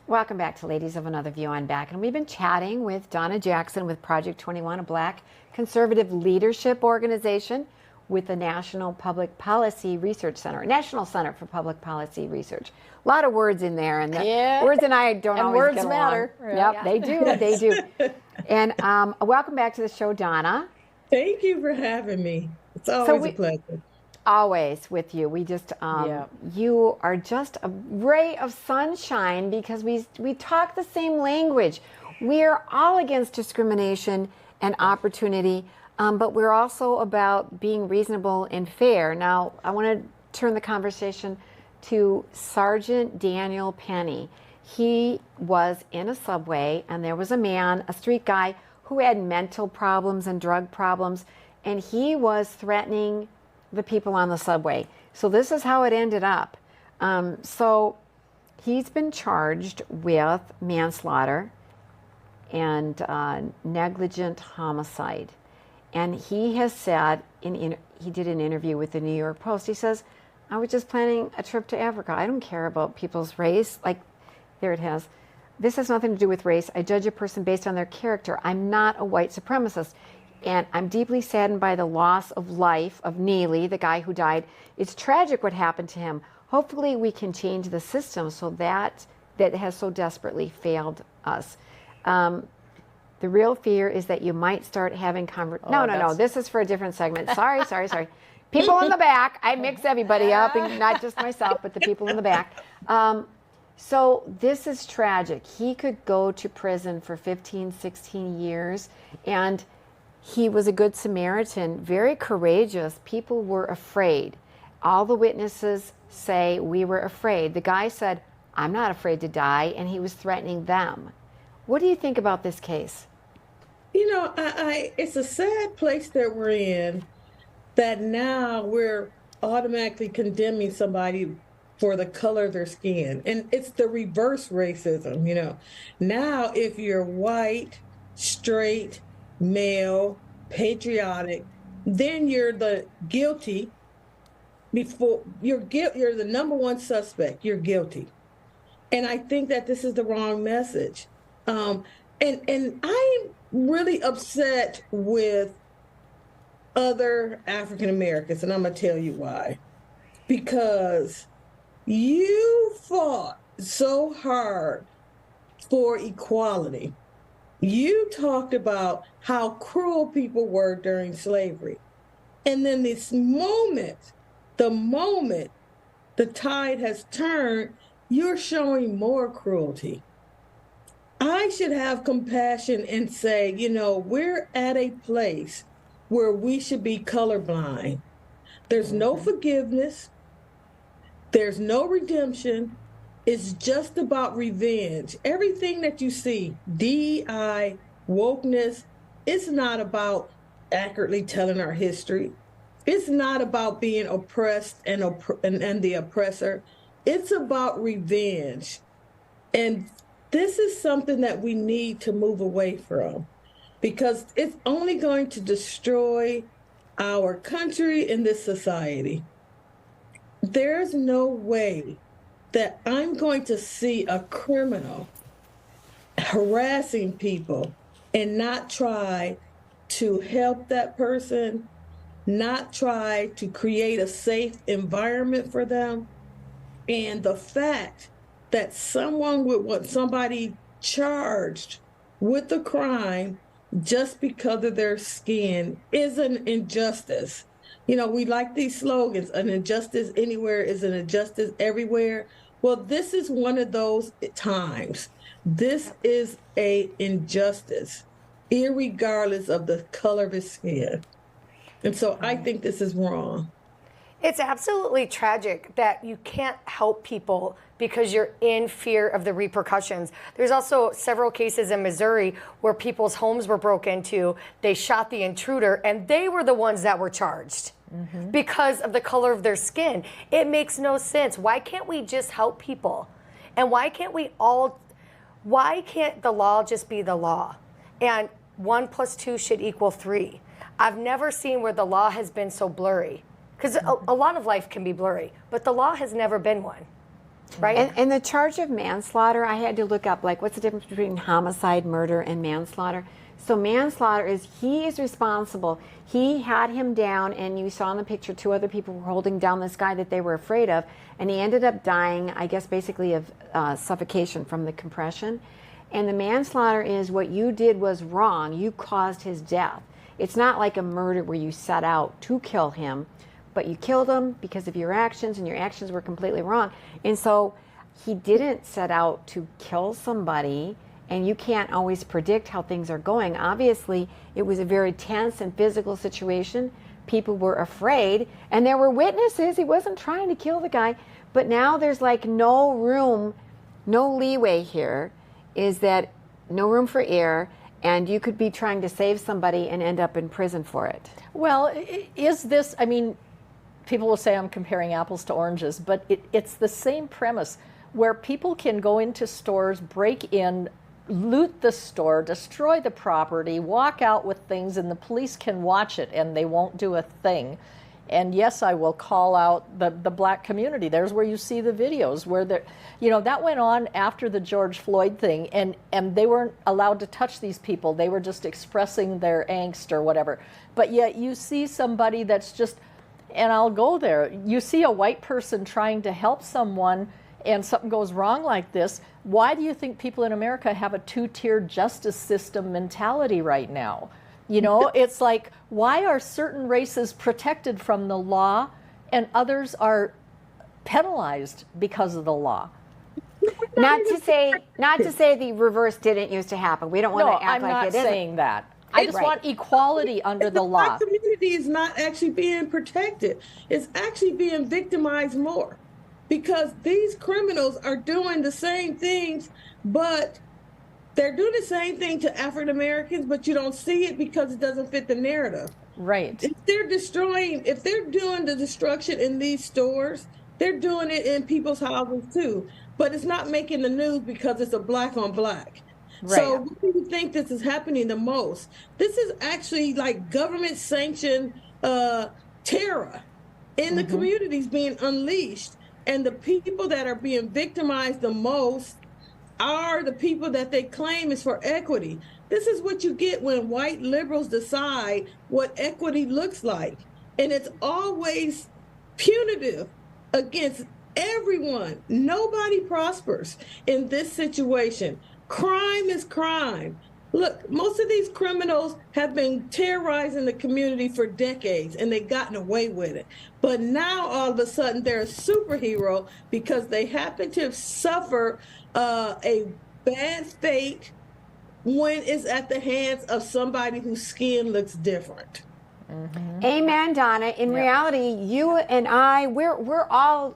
Welcome back to Ladies of Another View. I'm back, and we've been chatting with Donna Jackson with Project 21, a Black conservative leadership organization with the National Public Policy Research Center, National Center for Public Policy Research. A lot of words in there, and the words and I don't always words get along. matter. Yep, they do, they do. And welcome back to the show, Donna. Thank you for having me. It's always a pleasure. Always with you. We just, you are just a ray of sunshine because we talk the same language. We are all against discrimination and opportunity, but we're also about being reasonable and fair. Now, I want to turn the conversation to Sergeant Daniel Penny. He was in a subway, and there was a man, a street guy, who had mental problems and drug problems, and he was threatening the people on the subway. So this is how it ended up. So he's been charged with manslaughter and negligent homicide. And he has said, he did an interview with the New York Post, he says, I was just planning a trip to Africa. I don't care about people's race. Like, there it has. This has nothing to do with race. I judge a person based on their character. I'm not a white supremacist. And I'm deeply saddened by the loss of life of Neely, the guy who died. It's tragic what happened to him. Hopefully we can change the system so that has so desperately failed us. The real fear is that you might start having No, this is for a different segment. Sorry. People in the back. I mix everybody up, and not just myself, but the people in the back. So this is tragic. He could go to prison for 15, 16 years, and he was a good Samaritan, very courageous. People were afraid. All the witnesses say we were afraid. The guy said, I'm not afraid to die, and he was threatening them. What do you think about this case? You know, it's a sad place that we're in, that now we're automatically condemning somebody for the color of their skin. And it's the reverse racism, you know. Now, if you're white, straight, male, patriotic, then you're the guilty before you're the number one suspect. You're guilty. And I think that this is the wrong message. And I'm really upset with other African Americans, and I'm gonna tell you why. Because you fought so hard for equality. You talked about how cruel people were during slavery. And then this moment, the moment the tide has turned, you're showing more cruelty. I should have compassion and say, you know, we're at a place where we should be colorblind. There's no forgiveness. There's no redemption. It's just about revenge. Everything that you see, DEI, wokeness, it's not about accurately telling our history. It's not about being oppressed and the oppressor. It's about revenge. And this is something that we need to move away from, because it's only going to destroy our country and this society. There's no way that I'm going to see a criminal harassing people and not try to help that person, not try to create a safe environment for them. And the fact that someone would want somebody charged with a crime just because of their skin is an injustice. You know, we like these slogans, an injustice anywhere is an injustice everywhere. Well, this is one of those times. This is an injustice, irregardless of the color of his skin. And so I think this is wrong. It's absolutely tragic that you can't help people because you're in fear of the repercussions. There's also several cases in Missouri where people's homes were broken into, they shot the intruder, and they were the ones that were charged because of the color of their skin. It makes no sense. Why can't we just help people? And why can't the law just be the law? And 1 + 2 should equal 3. I've never seen where the law has been so blurry. Because a lot of life can be blurry, but the law has never been one. right? And the charge of manslaughter, I had to look up, like, what's the difference between homicide, murder, and manslaughter? So manslaughter is he is responsible. He had him down, and you saw in the picture 2 other people were holding down this guy that they were afraid of, and he ended up dying, I guess, basically of suffocation from the compression. And the manslaughter is what you did was wrong. You caused his death. It's not like a murder where you set out to kill him, but you killed him because of your actions, and your actions were completely wrong. And so he didn't set out to kill somebody, and you can't always predict how things are going. Obviously, it was a very tense and physical situation. People were afraid, and there were witnesses. He wasn't trying to kill the guy, but now there's like no room, no leeway here, is that no room for error, and you could be trying to save somebody and end up in prison for it. Well, is this, I mean, people will say I'm comparing apples to oranges, but it's the same premise where people can go into stores, break in, loot the store, destroy the property, walk out with things, and the police can watch it and they won't do a thing. And yes, I will call out the black community. There's where you see the videos where they're, you know, that went on after the George Floyd thing, and they weren't allowed to touch these people. They were just expressing their angst or whatever. But yet you see somebody that's just, and I'll go there, you see a white person trying to help someone and something goes wrong like this. Why do you think people in America have a 2-tiered justice system mentality right now? You know, it's like, why are certain races protected from the law and others are penalized because of the law? Not to say the reverse didn't used to happen. We don't want to act like it isn't. I'm not saying that. I just want equality under the law. The community is not actually being protected. It's actually being victimized more, because these criminals are doing the same things, but they're doing the same thing to African Americans, but you don't see it because it doesn't fit the narrative. Right. If they're doing the destruction in these stores, they're doing it in people's houses too. But it's not making the news because it's a black on black. Right. So what do you think this is happening the most? This is actually like government sanctioned terror in the communities being unleashed. And the people that are being victimized the most are the people that they claim is for equity. This is what you get when white liberals decide what equity looks like. And it's always punitive against everyone. Nobody prospers in this situation. Crime is crime. Look, most of these criminals have been terrorizing the community for decades, and they've gotten away with it. But now all of a sudden they're a superhero because they happen to suffer a bad fate when it's at the hands of somebody whose skin looks different. Amen, Donna. In reality, you and I, we're all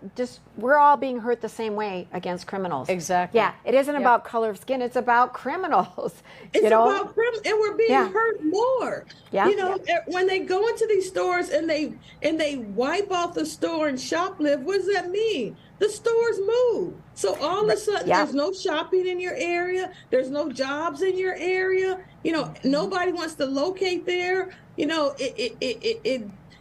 being hurt the same way against criminals. Exactly. Yeah, it isn't about color of skin; it's about criminals. It's about criminals, and we're being hurt more. Yeah. You know, when they go into these stores and they wipe off the store and shoplift, what does that mean? The stores move. So all of a sudden, there's no shopping in your area. There's no jobs in your area. You know, nobody wants to locate there. You know,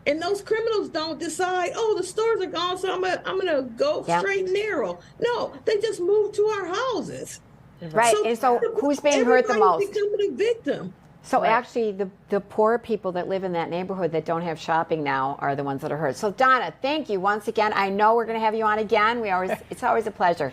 and those criminals don't decide, oh, the stores are gone, so I'm gonna go straight and narrow. No, they just move to our houses. Right. And so who's being hurt the most? Becoming a victim. So actually, the poor people that live in that neighborhood that don't have shopping now are the ones that are hurt. So Donna, thank you once again. I know we're going to have you on again. It's always a pleasure.